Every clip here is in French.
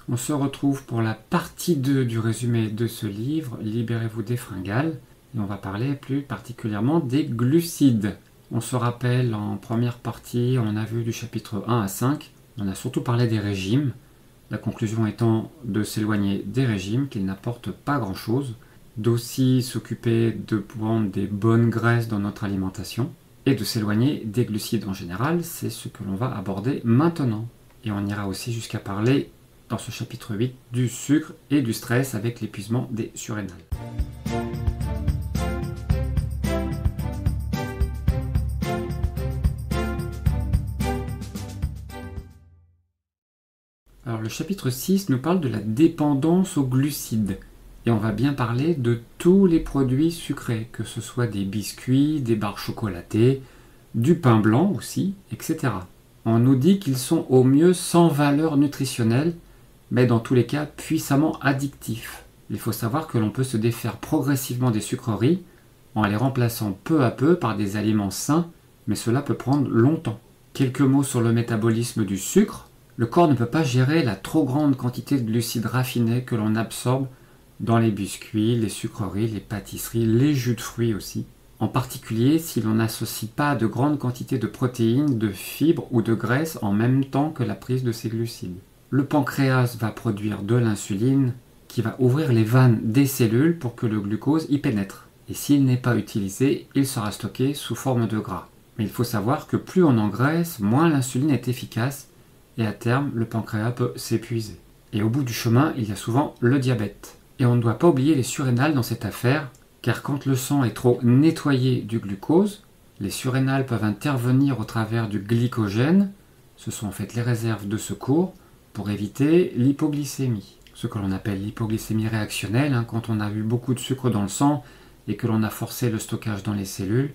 On se retrouve pour la partie 2 du résumé de ce livre, Libérez-vous des fringales, et on va parler plus particulièrement des glucides. On se rappelle, en première partie, on a vu du chapitre 1 à 5, on a surtout parlé des régimes, la conclusion étant de s'éloigner des régimes qui n'apportent pas grand-chose, d'aussi s'occuper de prendre des bonnes graisses dans notre alimentation, et de s'éloigner des glucides en général, c'est ce que l'on va aborder maintenant. Et on ira aussi jusqu'à parler, dans ce chapitre 8, du sucre et du stress avec l'épuisement des surrénales. Alors le chapitre 6 nous parle de la dépendance aux glucides. Et on va bien parler de tous les produits sucrés, que ce soit des biscuits, des barres chocolatées, du pain blanc aussi, etc. On nous dit qu'ils sont au mieux sans valeur nutritionnelle, mais dans tous les cas puissamment addictifs. Il faut savoir que l'on peut se défaire progressivement des sucreries en les remplaçant peu à peu par des aliments sains, mais cela peut prendre longtemps. Quelques mots sur le métabolisme du sucre. Le corps ne peut pas gérer la trop grande quantité de glucides raffinés que l'on absorbe dans les biscuits, les sucreries, les pâtisseries, les jus de fruits aussi. En particulier si l'on n'associe pas de grandes quantités de protéines, de fibres ou de graisses en même temps que la prise de ces glucides. Le pancréas va produire de l'insuline qui va ouvrir les vannes des cellules pour que le glucose y pénètre. Et s'il n'est pas utilisé, il sera stocké sous forme de gras. Mais il faut savoir que plus on engraisse, moins l'insuline est efficace et à terme, le pancréas peut s'épuiser. Et au bout du chemin, il y a souvent le diabète. Et on ne doit pas oublier les surrénales dans cette affaire, car quand le sang est trop nettoyé du glucose, les surrénales peuvent intervenir au travers du glycogène, ce sont en fait les réserves de secours, pour éviter l'hypoglycémie. Ce que l'on appelle l'hypoglycémie réactionnelle, quand on a eu beaucoup de sucre dans le sang et que l'on a forcé le stockage dans les cellules,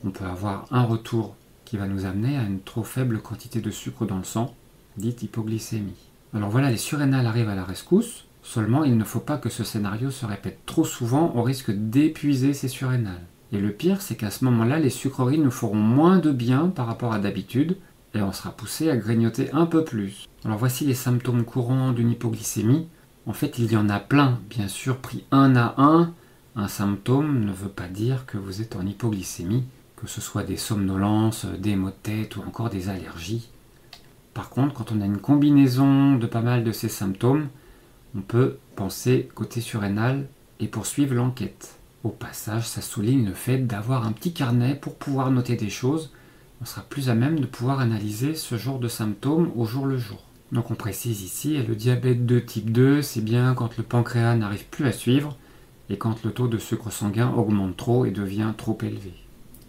on peut avoir un retour qui va nous amener à une trop faible quantité de sucre dans le sang, dite hypoglycémie. Alors voilà, les surrénales arrivent à la rescousse, seulement il ne faut pas que ce scénario se répète trop souvent au risque d'épuiser ces surrénales. Et le pire, c'est qu'à ce moment-là, les sucreries nous feront moins de bien par rapport à d'habitude, et on sera poussé à grignoter un peu plus. Alors voici les symptômes courants d'une hypoglycémie. En fait, il y en a plein, bien sûr, pris un à un. Un symptôme ne veut pas dire que vous êtes en hypoglycémie, que ce soit des somnolences, des maux de tête ou encore des allergies. Par contre, quand on a une combinaison de pas mal de ces symptômes, on peut penser côté surrénal et poursuivre l'enquête. Au passage, ça souligne le fait d'avoir un petit carnet pour pouvoir noter des choses. On sera plus à même de pouvoir analyser ce genre de symptômes au jour le jour. Donc on précise ici, le diabète de type 2, c'est bien quand le pancréas n'arrive plus à suivre et quand le taux de sucre sanguin augmente trop et devient trop élevé.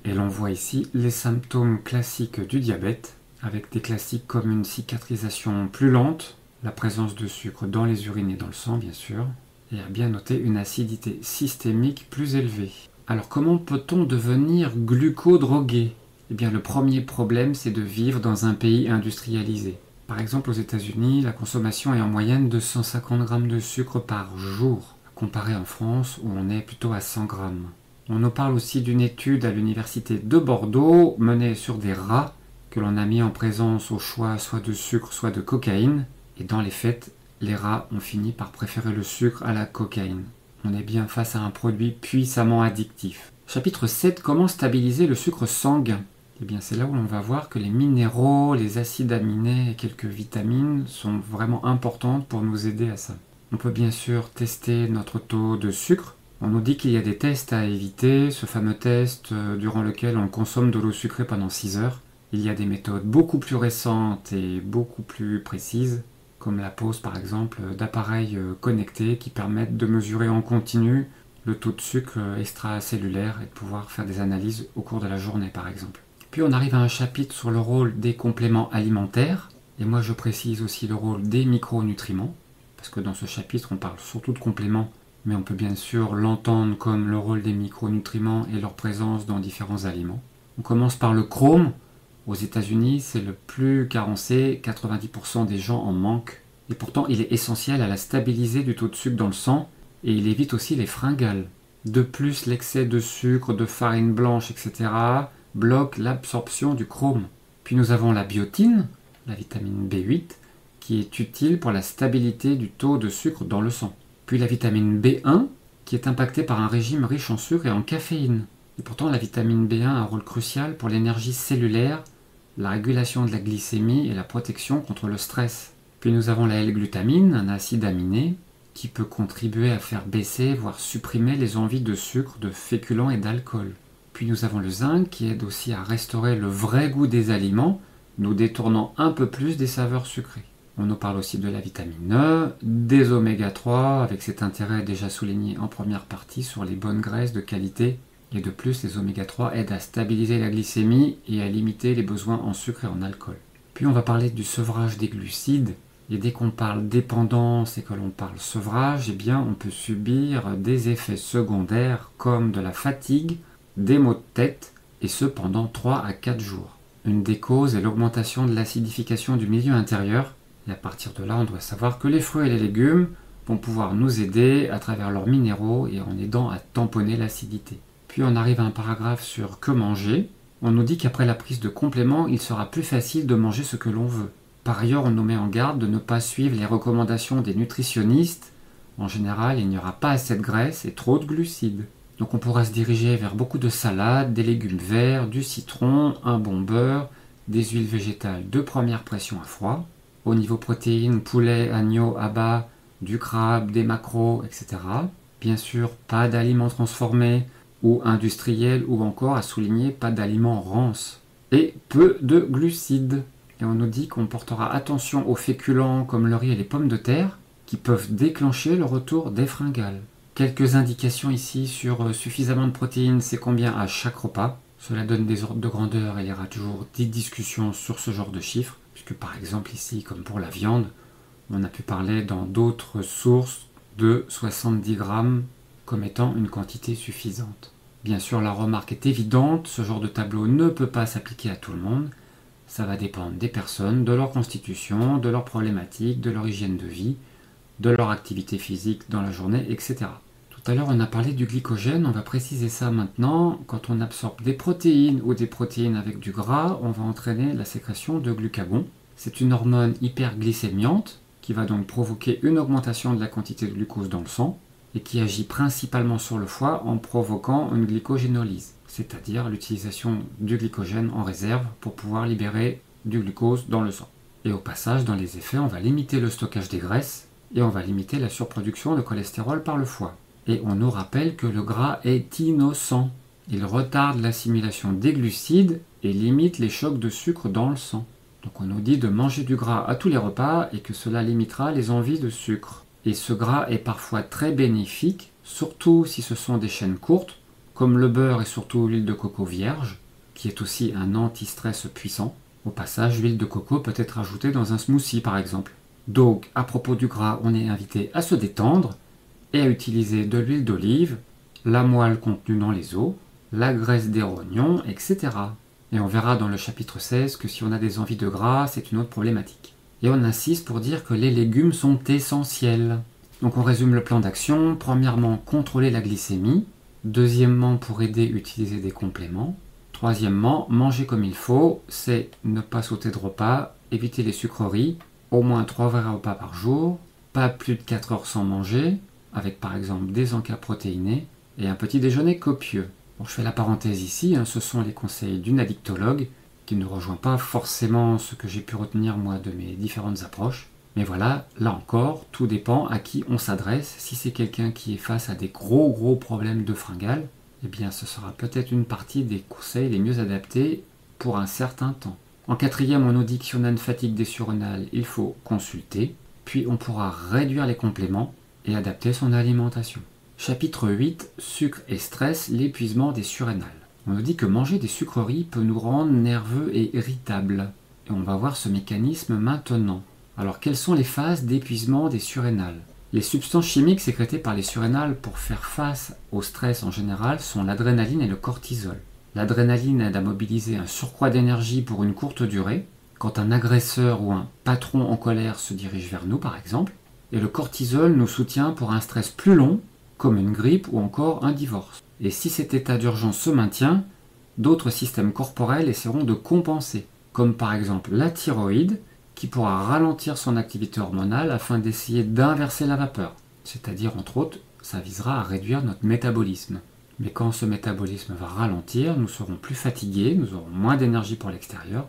Et l'on voit ici les symptômes classiques du diabète, avec des classiques comme une cicatrisation plus lente, la présence de sucre dans les urines et dans le sang bien sûr, et à bien noter une acidité systémique plus élevée. Alors comment peut-on devenir glucodrogué ? Eh bien le premier problème c'est de vivre dans un pays industrialisé. Par exemple aux États-Unis, la consommation est en moyenne de 150 grammes de sucre par jour, comparé en France où on est plutôt à 100 grammes. On nous parle aussi d'une étude à l'université de Bordeaux menée sur des rats que l'on a mis en présence au choix soit de sucre soit de cocaïne, et dans les faits, les rats ont fini par préférer le sucre à la cocaïne. On est bien face à un produit puissamment addictif. Chapitre 7, comment stabiliser le sucre sanguin ? Eh bien c'est là où l'on va voir que les minéraux, les acides aminés et quelques vitamines sont vraiment importantes pour nous aider à ça. On peut bien sûr tester notre taux de sucre. On nous dit qu'il y a des tests à éviter, ce fameux test durant lequel on consomme de l'eau sucrée pendant 6 heures. Il y a des méthodes beaucoup plus récentes et beaucoup plus précises, comme la pose par exemple d'appareils connectés qui permettent de mesurer en continu le taux de sucre extracellulaire et de pouvoir faire des analyses au cours de la journée par exemple. Puis on arrive à un chapitre sur le rôle des compléments alimentaires, et moi je précise aussi le rôle des micronutriments, parce que dans ce chapitre on parle surtout de compléments, mais on peut bien sûr l'entendre comme le rôle des micronutriments et leur présence dans différents aliments. On commence par le chrome. Aux États-Unis, c'est le plus carencé, 90% des gens en manquent. Et pourtant, il est essentiel à la stabilité du taux de sucre dans le sang et il évite aussi les fringales. De plus, l'excès de sucre, de farine blanche, etc. bloque l'absorption du chrome. Puis nous avons la biotine, la vitamine B8, qui est utile pour la stabilité du taux de sucre dans le sang. Puis la vitamine B1, qui est impactée par un régime riche en sucre et en caféine. Et pourtant, la vitamine B1 a un rôle crucial pour l'énergie cellulaire, la régulation de la glycémie et la protection contre le stress. Puis nous avons la L-glutamine, un acide aminé, qui peut contribuer à faire baisser, voire supprimer les envies de sucre, de féculents et d'alcool. Puis nous avons le zinc, qui aide aussi à restaurer le vrai goût des aliments, nous détournant un peu plus des saveurs sucrées. On nous parle aussi de la vitamine E, des oméga 3, avec cet intérêt déjà souligné en première partie sur les bonnes graisses de qualité. Et de plus, les oméga 3 aident à stabiliser la glycémie et à limiter les besoins en sucre et en alcool. Puis on va parler du sevrage des glucides. Et dès qu'on parle dépendance et que l'on parle sevrage, eh bien on peut subir des effets secondaires comme de la fatigue, des maux de tête, et ce pendant 3 à 4 jours. Une des causes est l'augmentation de l'acidification du milieu intérieur. Et à partir de là, on doit savoir que les fruits et les légumes vont pouvoir nous aider à travers leurs minéraux et en aidant à tamponner l'acidité. Puis on arrive à un paragraphe sur que manger. On nous dit qu'après la prise de compléments, il sera plus facile de manger ce que l'on veut. Par ailleurs, on nous met en garde de ne pas suivre les recommandations des nutritionnistes. En général, il n'y aura pas assez de graisse et trop de glucides. Donc on pourra se diriger vers beaucoup de salades, des légumes verts, du citron, un bon beurre, des huiles végétales de première pression à froid. Au niveau protéines, poulet, agneau, abats, du crabe, des maquereaux, etc. Bien sûr, pas d'aliments transformés ou industriels, ou encore, à souligner, pas d'aliments rances. Et peu de glucides. Et on nous dit qu'on portera attention aux féculents comme le riz et les pommes de terre, qui peuvent déclencher le retour des fringales. Quelques indications ici sur suffisamment de protéines, c'est combien à chaque repas. Cela donne des ordres de grandeur et il y aura toujours des discussions sur ce genre de chiffres, puisque par exemple ici, comme pour la viande, on a pu parler dans d'autres sources de 70 grammes comme étant une quantité suffisante. Bien sûr, la remarque est évidente, ce genre de tableau ne peut pas s'appliquer à tout le monde. Ça va dépendre des personnes, de leur constitution, de leurs problématiques, de leur hygiène de vie, de leur activité physique dans la journée, etc. Tout à l'heure, on a parlé du glycogène, on va préciser ça maintenant. Quand on absorbe des protéines ou des protéines avec du gras, on va entraîner la sécrétion de glucagon. C'est une hormone hyperglycémiante qui va donc provoquer une augmentation de la quantité de glucose dans le sang et qui agit principalement sur le foie en provoquant une glycogénolyse, c'est-à-dire l'utilisation du glycogène en réserve pour pouvoir libérer du glucose dans le sang. Et au passage, dans les effets, on va limiter le stockage des graisses et on va limiter la surproduction de cholestérol par le foie. Et on nous rappelle que le gras est innocent. Il retarde l'assimilation des glucides et limite les chocs de sucre dans le sang. Donc on nous dit de manger du gras à tous les repas et que cela limitera les envies de sucre. Et ce gras est parfois très bénéfique, surtout si ce sont des chaînes courtes, comme le beurre et surtout l'huile de coco vierge, qui est aussi un anti-stress puissant. Au passage, l'huile de coco peut être ajoutée dans un smoothie par exemple. Donc, à propos du gras, on est invité à se détendre et à utiliser de l'huile d'olive, la moelle contenue dans les os, la graisse des rognons, etc. Et on verra dans le chapitre 16 que si on a des envies de gras, c'est une autre problématique. Et on insiste pour dire que les légumes sont essentiels. Donc on résume le plan d'action. Premièrement, contrôler la glycémie. Deuxièmement, pour aider, utiliser des compléments. Troisièmement, manger comme il faut, c'est ne pas sauter de repas, éviter les sucreries, au moins 3 vrais repas par jour, pas plus de 4 heures sans manger, avec par exemple des encas protéinés, et un petit déjeuner copieux. Bon, je fais la parenthèse ici, ce sont les conseils d'une addictologue, qui ne rejoint pas forcément ce que j'ai pu retenir moi de mes différentes approches. Mais voilà, là encore, tout dépend à qui on s'adresse. Si c'est quelqu'un qui est face à des gros problèmes de fringales, eh bien ce sera peut-être une partie des conseils les mieux adaptés pour un certain temps. En quatrième, on nous dit que si on a une fatigue des surrénales, il faut consulter. Puis on pourra réduire les compléments et adapter son alimentation. Chapitre 8, sucre et stress, l'épuisement des surrénales. On nous dit que manger des sucreries peut nous rendre nerveux et irritables. Et on va voir ce mécanisme maintenant. Alors, quelles sont les phases d'épuisement des surrénales? Les substances chimiques sécrétées par les surrénales pour faire face au stress en général sont l'adrénaline et le cortisol. L'adrénaline aide à mobiliser un surcroît d'énergie pour une courte durée, quand un agresseur ou un patron en colère se dirige vers nous par exemple. Et le cortisol nous soutient pour un stress plus long, comme une grippe ou encore un divorce. Et si cet état d'urgence se maintient, d'autres systèmes corporels essaieront de compenser, comme par exemple la thyroïde, qui pourra ralentir son activité hormonale afin d'essayer d'inverser la vapeur. C'est-à-dire, entre autres, ça visera à réduire notre métabolisme. Mais quand ce métabolisme va ralentir, nous serons plus fatigués, nous aurons moins d'énergie pour l'extérieur,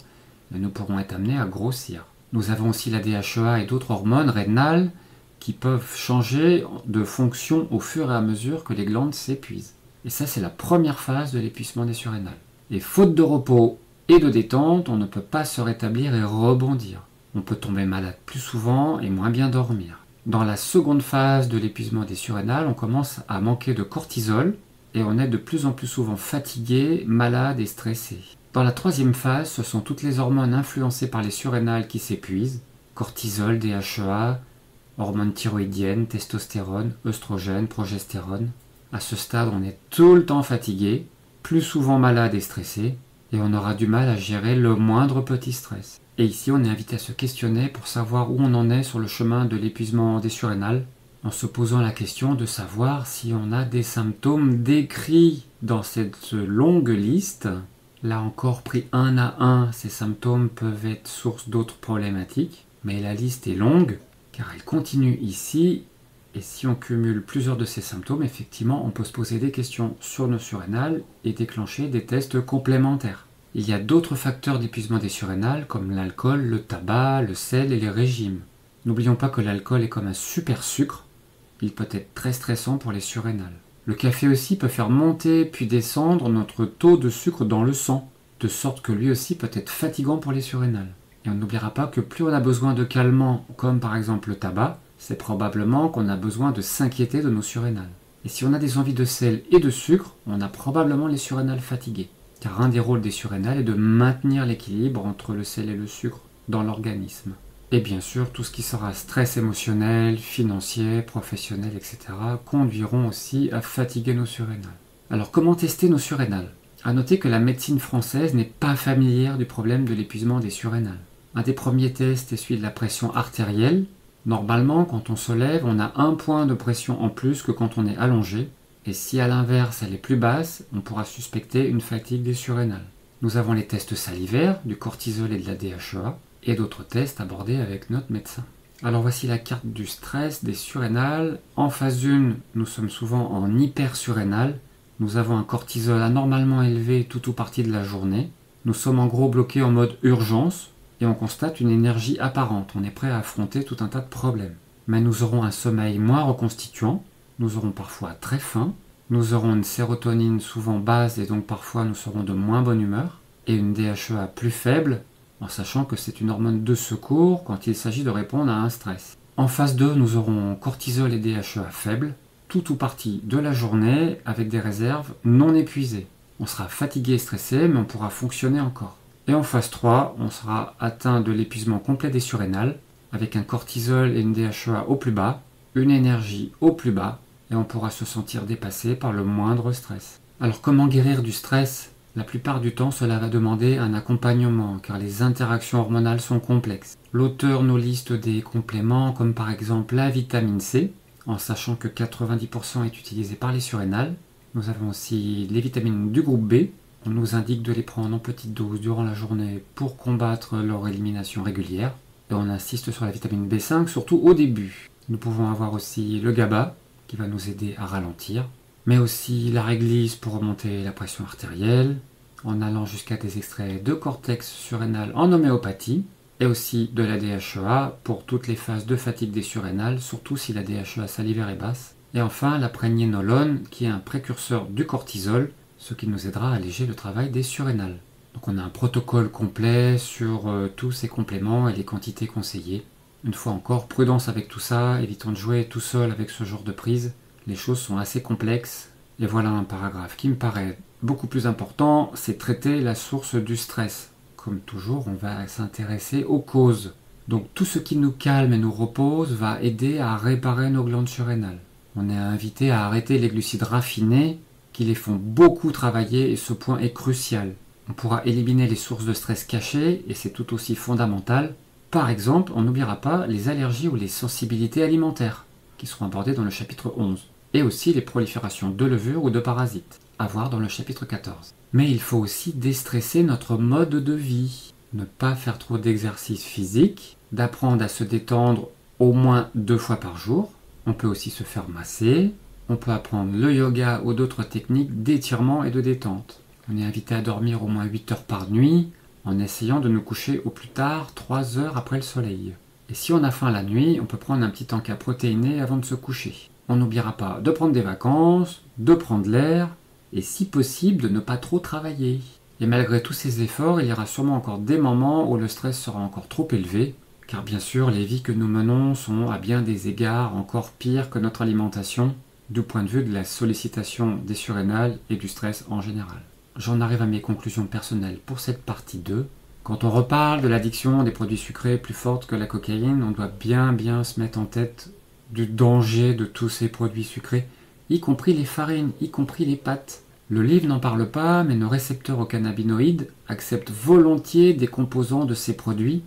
et nous pourrons être amenés à grossir. Nous avons aussi la DHEA et d'autres hormones rénales qui peuvent changer de fonction au fur et à mesure que les glandes s'épuisent. Et ça, c'est la première phase de l'épuisement des surrénales. Et faute de repos et de détente, on ne peut pas se rétablir et rebondir. On peut tomber malade plus souvent et moins bien dormir. Dans la seconde phase de l'épuisement des surrénales, on commence à manquer de cortisol et on est de plus en plus souvent fatigué, malade et stressé. Dans la troisième phase, ce sont toutes les hormones influencées par les surrénales qui s'épuisent. Cortisol, DHEA, hormones thyroïdiennes, testostérone, œstrogène, progestérone. À ce stade, on est tout le temps fatigué, plus souvent malade et stressé, et on aura du mal à gérer le moindre petit stress. Et ici, on est invité à se questionner pour savoir où on en est sur le chemin de l'épuisement des surrénales, en se posant la question de savoir si on a des symptômes décrits dans cette longue liste. Là encore, pris un à un, ces symptômes peuvent être source d'autres problématiques, mais la liste est longue, car elle continue ici, et si on cumule plusieurs de ces symptômes, effectivement, on peut se poser des questions sur nos surrénales et déclencher des tests complémentaires. Il y a d'autres facteurs d'épuisement des surrénales, comme l'alcool, le tabac, le sel et les régimes. N'oublions pas que l'alcool est comme un super sucre, il peut être très stressant pour les surrénales. Le café aussi peut faire monter puis descendre notre taux de sucre dans le sang, de sorte que lui aussi peut être fatigant pour les surrénales. Et on n'oubliera pas que plus on a besoin de calmants, comme par exemple le tabac, c'est probablement qu'on a besoin de s'inquiéter de nos surrénales. Et si on a des envies de sel et de sucre, on a probablement les surrénales fatiguées. Car un des rôles des surrénales est de maintenir l'équilibre entre le sel et le sucre dans l'organisme. Et bien sûr, tout ce qui sera stress émotionnel, financier, professionnel, etc. conduiront aussi à fatiguer nos surrénales. Alors comment tester nos surrénales ? À noter que la médecine française n'est pas familière du problème de l'épuisement des surrénales. Un des premiers tests est celui de la pression artérielle. Normalement, quand on se lève, on a 1 point de pression en plus que quand on est allongé. Et si à l'inverse elle est plus basse, on pourra suspecter une fatigue des surrénales. Nous avons les tests salivaires, du cortisol et de la DHEA, et d'autres tests abordés avec notre médecin. Alors voici la carte du stress des surrénales. En phase 1, nous sommes souvent en hypersurrénal. Nous avons un cortisol anormalement élevé tout ou partie de la journée. Nous sommes en gros bloqués en mode urgence et on constate une énergie apparente. On est prêt à affronter tout un tas de problèmes. Mais nous aurons un sommeil moins reconstituant. Nous aurons parfois très faim, nous aurons une sérotonine souvent basse et donc parfois nous serons de moins bonne humeur, et une DHEA plus faible, en sachant que c'est une hormone de secours quand il s'agit de répondre à un stress. En phase 2, nous aurons cortisol et DHEA faibles, tout ou partie de la journée avec des réserves non épuisées. On sera fatigué et stressé, mais on pourra fonctionner encore. Et en phase 3, on sera atteint de l'épuisement complet des surrénales, avec un cortisol et une DHEA au plus bas, une énergie au plus bas, et on pourra se sentir dépassé par le moindre stress. Alors comment guérir du stress ? La plupart du temps, cela va demander un accompagnement, car les interactions hormonales sont complexes. L'auteur nous liste des compléments, comme par exemple la vitamine C, en sachant que 90% est utilisée par les surrénales. Nous avons aussi les vitamines du groupe B. On nous indique de les prendre en petites doses durant la journée pour combattre leur élimination régulière. Et on insiste sur la vitamine B5, surtout au début. Nous pouvons avoir aussi le GABA, qui va nous aider à ralentir, mais aussi la réglisse pour remonter la pression artérielle, en allant jusqu'à des extraits de cortex surrénal en homéopathie, et aussi de la DHEA pour toutes les phases de fatigue des surrénales, surtout si la DHEA salivaire est basse, et enfin la prégnénolone, qui est un précurseur du cortisol, ce qui nous aidera à alléger le travail des surrénales. Donc on a un protocole complet sur tous ces compléments et les quantités conseillées. Une fois encore, prudence avec tout ça, évitons de jouer tout seul avec ce genre de prise. Les choses sont assez complexes. Et voilà un paragraphe qui me paraît beaucoup plus important, c'est traiter la source du stress. Comme toujours, on va s'intéresser aux causes. Donc tout ce qui nous calme et nous repose va aider à réparer nos glandes surrénales. On est invité à arrêter les glucides raffinés qui les font beaucoup travailler et ce point est crucial. On pourra éliminer les sources de stress cachées et c'est tout aussi fondamental. Par exemple, on n'oubliera pas les allergies ou les sensibilités alimentaires, qui seront abordées dans le chapitre 11, et aussi les proliférations de levures ou de parasites, à voir dans le chapitre 14. Mais il faut aussi déstresser notre mode de vie, ne pas faire trop d'exercice physique, d'apprendre à se détendre au moins 2 fois par jour. On peut aussi se faire masser. On peut apprendre le yoga ou d'autres techniques d'étirement et de détente. On est invité à dormir au moins 8 heures par nuit en essayant de nous coucher au plus tard 3 heures après le soleil. Et si on a faim la nuit, on peut prendre un petit encas protéiné avant de se coucher. On n'oubliera pas de prendre des vacances, de prendre l'air et si possible de ne pas trop travailler. Et malgré tous ces efforts, il y aura sûrement encore des moments où le stress sera encore trop élevé, car bien sûr les vies que nous menons sont à bien des égards encore pires que notre alimentation, du point de vue de la sollicitation des surrénales et du stress en général. J'en arrive à mes conclusions personnelles pour cette partie 2. Quand on reparle de l'addiction des produits sucrés plus forte que la cocaïne, on doit bien se mettre en tête du danger de tous ces produits sucrés, y compris les farines, y compris les pâtes. Le livre n'en parle pas, mais nos récepteurs aux cannabinoïdes acceptent volontiers des composants de ces produits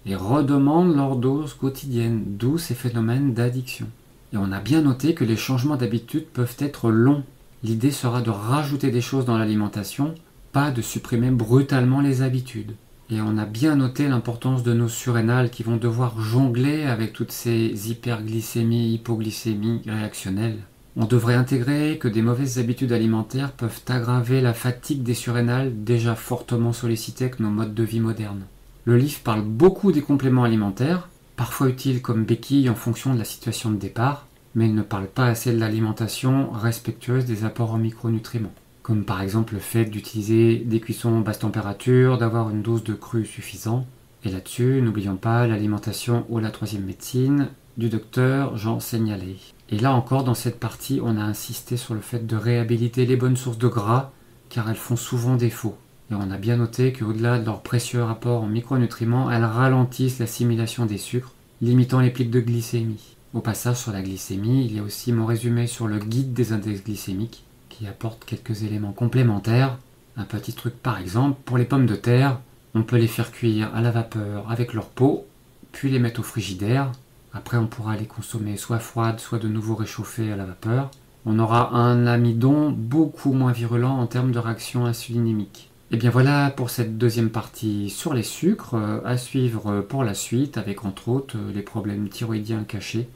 et redemandent leur dose quotidienne, d'où ces phénomènes d'addiction. Et on a bien noté que les changements d'habitude peuvent être longs. L'idée sera de rajouter des choses dans l'alimentation, pas de supprimer brutalement les habitudes. Et on a bien noté l'importance de nos surrénales qui vont devoir jongler avec toutes ces hyperglycémies, hypoglycémies réactionnelles. On devrait intégrer que des mauvaises habitudes alimentaires peuvent aggraver la fatigue des surrénales déjà fortement sollicitées avec nos modes de vie modernes. Le livre parle beaucoup des compléments alimentaires, parfois utiles comme béquilles en fonction de la situation de départ, mais il ne parle pas assez de l'alimentation respectueuse des apports en micronutriments, comme par exemple le fait d'utiliser des cuissons basse température, d'avoir une dose de cru suffisante. Et là-dessus, n'oublions pas l'alimentation ou la troisième médecine du docteur Jean Seignalé. Et là encore, dans cette partie, on a insisté sur le fait de réhabiliter les bonnes sources de gras, car elles font souvent défaut. Et on a bien noté qu'au-delà de leur précieux apport en micronutriments, elles ralentissent l'assimilation des sucres, limitant les pics de glycémie. Au passage, sur la glycémie, il y a aussi mon résumé sur le guide des index glycémiques, qui apporte quelques éléments complémentaires. Un petit truc par exemple, pour les pommes de terre, on peut les faire cuire à la vapeur avec leur peau, puis les mettre au frigidaire. Après, on pourra les consommer soit froides, soit de nouveau réchauffées à la vapeur. On aura un amidon beaucoup moins virulent en termes de réaction insulinémique. Et bien voilà pour cette deuxième partie sur les sucres, à suivre pour la suite avec entre autres les problèmes thyroïdiens cachés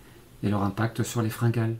et leur impact sur les fringales.